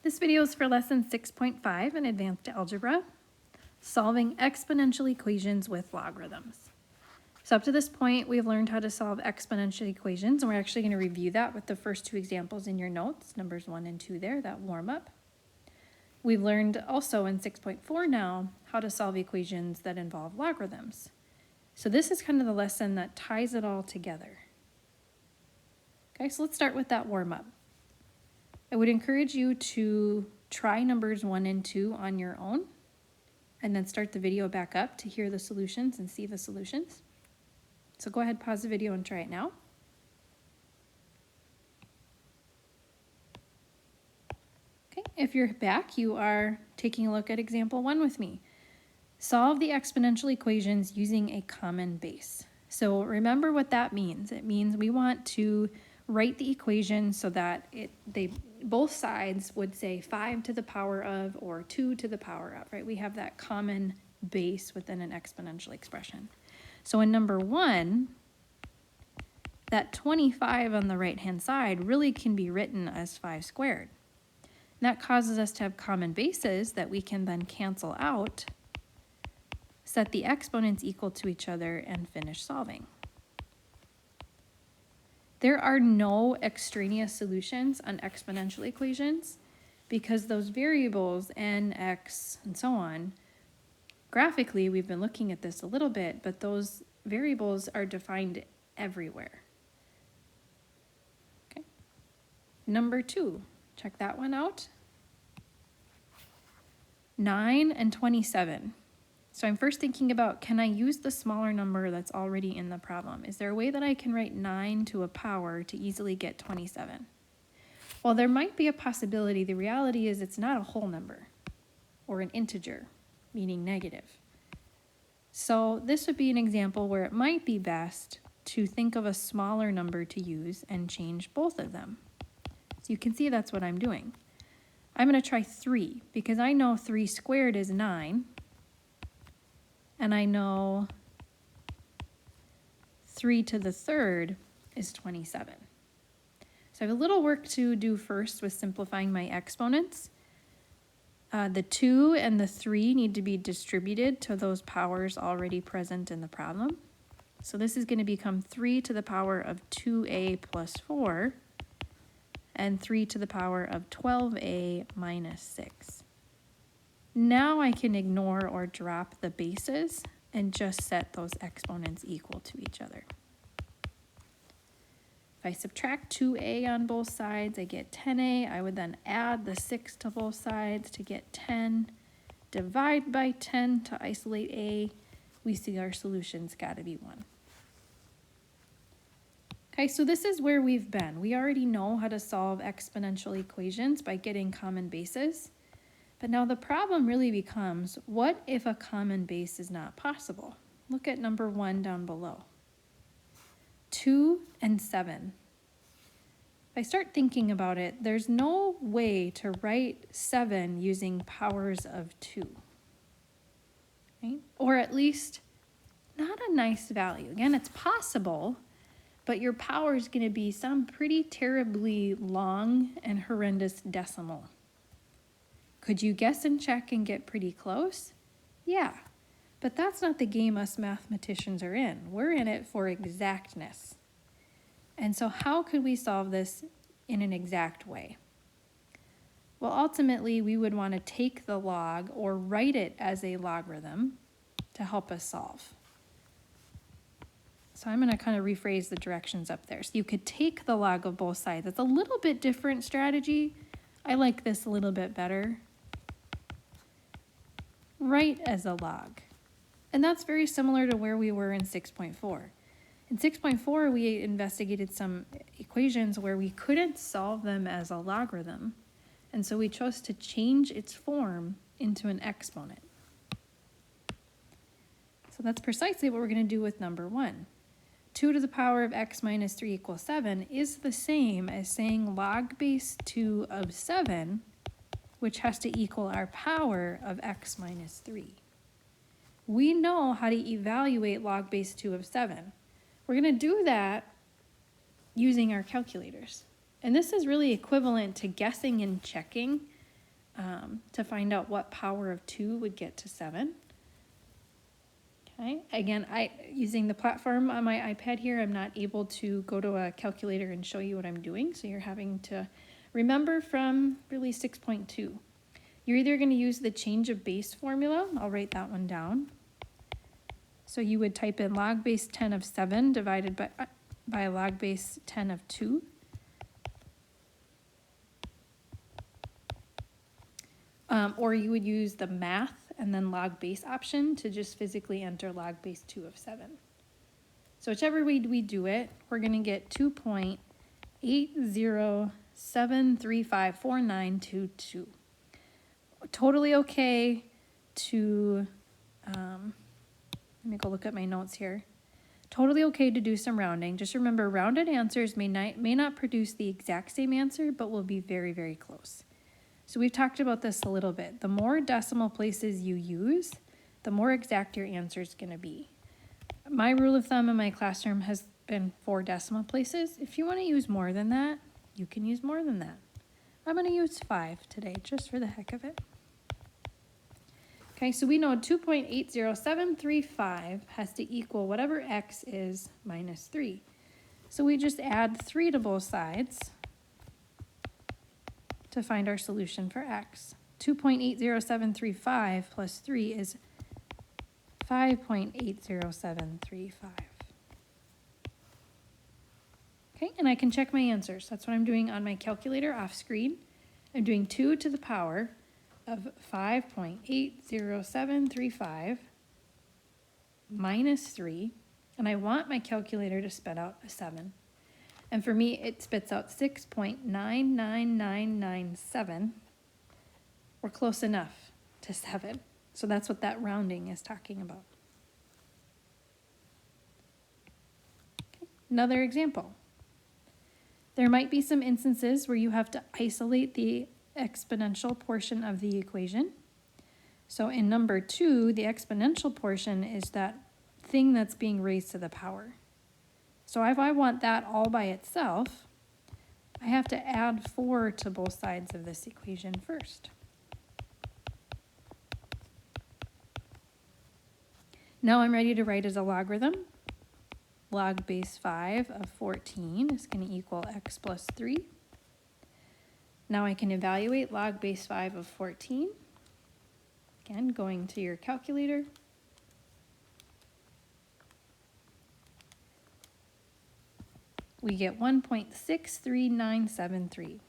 This video is for lesson 6.5 in advanced algebra, solving exponential equations with logarithms. So up to this point, we've learned how to solve exponential equations, and we're actually going to review that with the first two examples in your notes, numbers 1 and 2 there, that warm up. We've learned also in 6.4 now how to solve equations that involve logarithms. So this is kind of the lesson that ties it all together. Okay, so let's start with that warm up. I would encourage you to try numbers 1 and 2 on your own, and then start the video back up to hear the solutions and see the solutions. So go ahead, pause the video and try it now. Okay, if you're back, you are taking a look at example 1 with me. Solve the exponential equations using a common base. So remember what that means. It means we want to write the equation so that both sides would say 5 to the power of or 2 to the power of, right? We have that common base within an exponential expression. So in number 1, that 25 on the right-hand side really can be written as 5 squared. And that causes us to have common bases that we can then cancel out, set the exponents equal to each other, and finish solving. There are no extraneous solutions on exponential equations because those variables, n, x, and so on, graphically, we've been looking at this a little bit, but those variables are defined everywhere. Okay. Number 2, check that one out. 9 and 27. So I'm first thinking about, can I use the smaller number that's already in the problem? Is there a way that I can write 9 to a power to easily get 27? Well, there might be a possibility. The reality is it's not a whole number or an integer, meaning negative. So this would be an example where it might be best to think of a smaller number to use and change both of them. So you can see that's what I'm doing. I'm going to try 3 because I know 3 squared is 9. And I know 3 to the third is 27. So I have a little work to do first with simplifying my exponents. The 2 and the 3 need to be distributed to those powers already present in the problem. So this is going to become 3 to the power of 2a plus 4 and 3 to the power of 12a minus 6. Now I can ignore or drop the bases and just set those exponents equal to each other. If I subtract 2a on both sides, I get 10a. I would then add the 6 to both sides to get 10. Divide by 10 to isolate a. We see our solution's got to be 1. Okay, so this is where we've been. We already know how to solve exponential equations by getting common bases. But now the problem really becomes, what if a common base is not possible? Look at number 1 down below. 2 and 7. If I start thinking about it, there's no way to write 7 using powers of 2. Right? Or at least not a nice value. Again, it's possible, but your power is going to be some pretty terribly long and horrendous decimal. Could you guess and check and get pretty close? Yeah, but that's not the game us mathematicians are in. We're in it for exactness. And so how could we solve this in an exact way? Well, ultimately, we would want to take the log or write it as a logarithm to help us solve. So I'm going to kind of rephrase the directions up there. So you could take the log of both sides. It's a little bit different strategy. I like this a little bit better. Write as a log. And that's very similar to where we were in 6.4. In 6.4, we investigated some equations where we couldn't solve them as a logarithm, and so we chose to change its form into an exponent. So that's precisely what we're going to do with number 1. 2 to the power of x minus 3 equals 7 is the same as saying log base 2 of 7, which has to equal our power of x minus 3. We know how to evaluate log base 2 of 7. We're going to do that using our calculators. And this is really equivalent to guessing and checking to find out what power of 2 would get to 7. Okay, again, using the platform on my iPad here, I'm not able to go to a calculator and show you what I'm doing, so you're having to remember from really 6.2. You're either going to use the change of base formula, I'll write that one down. So you would type in log base 10 of 7 divided by log base 10 of 2. Or you would use the math and then log base option to just physically enter log base 2 of 7. So whichever way we do it, we're going to get 2.807354922. Totally okay to, let me go look at my notes here. Totally okay to do some rounding. Just remember, rounded answers may not produce the exact same answer, but will be very, very close. So we've talked about this a little bit. The more decimal places you use, the more exact your answer is going to be. My rule of thumb in my classroom has been 4 decimal places. If you want to use more than that, you can use more than that. I'm going to use 5 today, just for the heck of it. Okay, so we know 2.80735 has to equal whatever x is minus 3. So we just add 3 to both sides to find our solution for x. 2.80735 plus 3 is 5.80735. Okay, and I can check my answers. That's what I'm doing on my calculator off screen. I'm doing 2 to the power of 5.80735 minus 3, and I want my calculator to spit out a 7. And for me, it spits out 6.99997. We're close enough to 7. So that's what that rounding is talking about. Okay. Another example. There might be some instances where you have to isolate the exponential portion of the equation. So in number 2, the exponential portion is that thing that's being raised to the power. So if I want that all by itself, I have to add 4 to both sides of this equation first. Now I'm ready to write as a logarithm. Log base 5 of 14 is going to equal x plus 3. Now I can evaluate log base 5 of 14. Again, going to your calculator. We get 1.63973.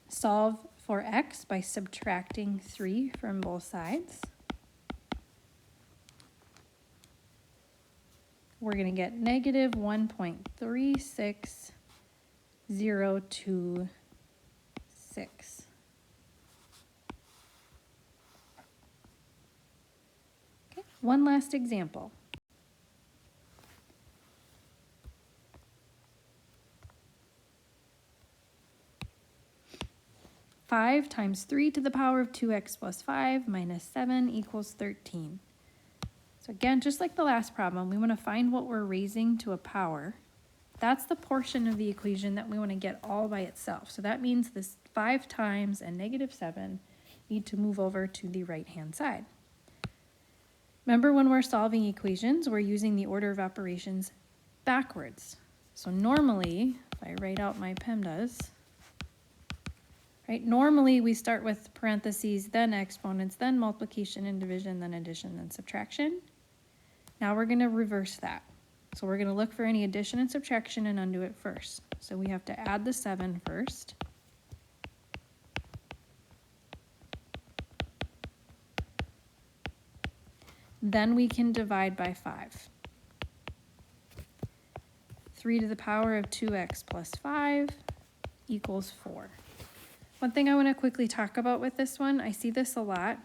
Solve for x by subtracting 3 from both sides. We're going to get negative 1.36026. Okay, one last example. Five times 3 to the power of 2x plus 5 minus 7 equals 13. So again, just like the last problem, we want to find what we're raising to a power. That's the portion of the equation that we want to get all by itself. So that means this 5 times and negative 7 need to move over to the right-hand side. Remember, when we're solving equations, we're using the order of operations backwards. So normally, if I write out my PEMDAS, right, normally we start with parentheses, then exponents, then multiplication and division, then addition, then subtraction. Now we're going to reverse that. So we're going to look for any addition and subtraction and undo it first. So we have to add the 7 first. Then we can divide by 5. 3 to the power of 2x plus 5 equals 4. One thing I want to quickly talk about with this one, I see this a lot.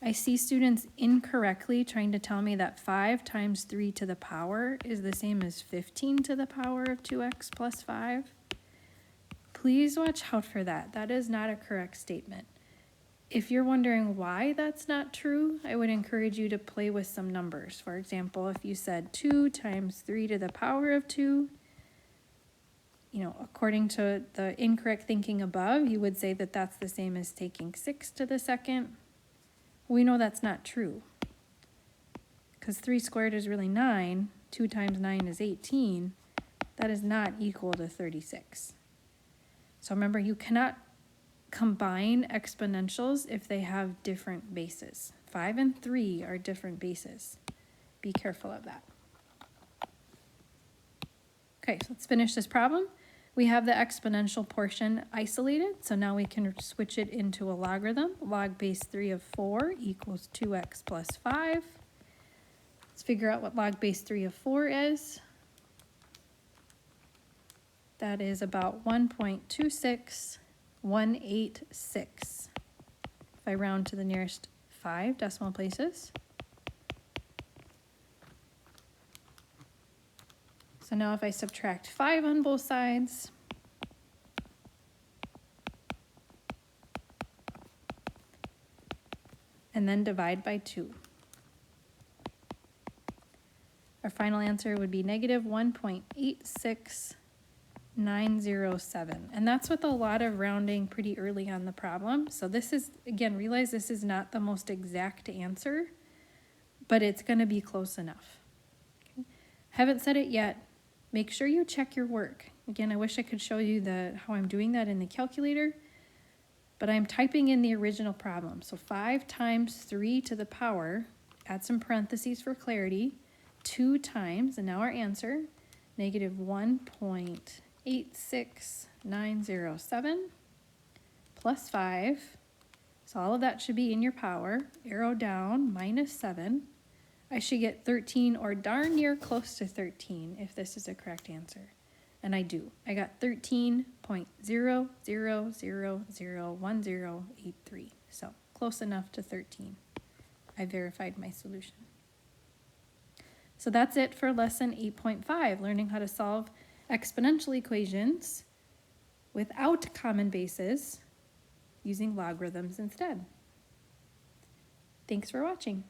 I see students incorrectly trying to tell me that 5 times 3 to the power is the same as 15 to the power of 2x plus 5. Please watch out for that. That is not a correct statement. If you're wondering why that's not true, I would encourage you to play with some numbers. For example, if you said 2 times 3 to the power of 2, according to the incorrect thinking above, you would say that that's the same as taking 6 to the second. We know that's not true, because 3 squared is really 9. 2 times 9 is 18. That is not equal to 36. So remember, you cannot combine exponentials if they have different bases. 5 and 3 are different bases. Be careful of that. Okay, so let's finish this problem. We have the exponential portion isolated, so now we can switch it into a logarithm. Log base 3 of 4 equals 2x plus 5. Let's figure out what log base 3 of 4 is. That is about 1.26186 if I round to the nearest 5 decimal places. So now if I subtract 5 on both sides, and then divide by 2. Our final answer would be negative 1.86907. And that's with a lot of rounding pretty early on the problem. So this is, again, realize this is not the most exact answer, but it's going to be close enough. Okay. Haven't said it yet. Make sure you check your work. Again, I wish I could show you how I'm doing that in the calculator, but I'm typing in the original problem. So 5 times 3 to the power, add some parentheses for clarity, 2 times, and now our answer, negative 1.86907 plus 5. So all of that should be in your power. Arrow down, minus 7. I should get 13 or darn near close to 13 if this is a correct answer. And I do. I got 13.00001083. So close enough to 13. I verified my solution. So that's it for lesson 8.5, learning how to solve exponential equations without common bases using logarithms instead. Thanks for watching.